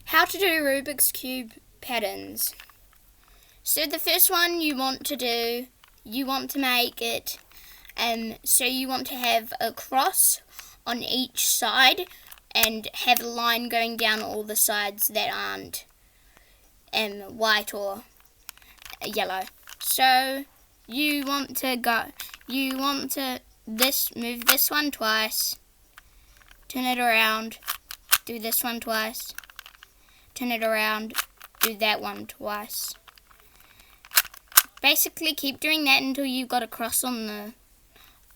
How to do Rubik's Cube patterns. So the first one you want to do, you want to make it, so you want to have a cross on each side and have a line going down all the sides that aren't white or yellow. So you want to move this one twice, turn it around, do this one twice, turn it around, do that one twice. Basically keep doing that until you've got a cross on the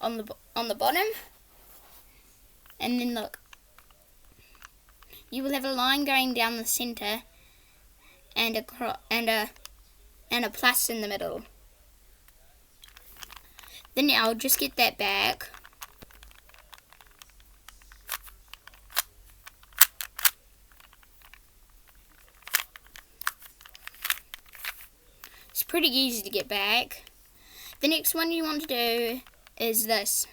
bottom. And then look, you will have a line going down the center and a plus in the middle. Then I'll just get that back. It's pretty easy to get back. The next one you want to do is this.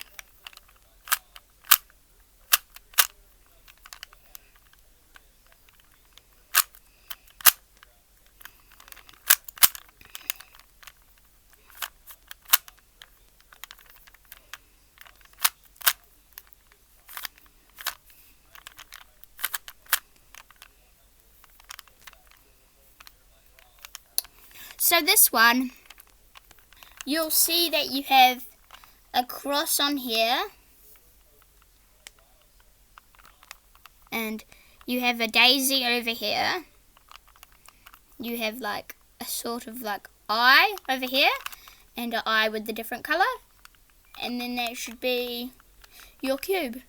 So this one, you'll see that you have a cross on here, and you have a daisy over here. You have like a sort of like eye over here, and an eye with a different colour, and then that should be your cube.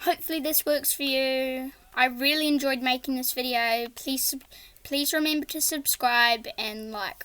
Hopefully this works for you. I really enjoyed making this video. Please remember to subscribe and like.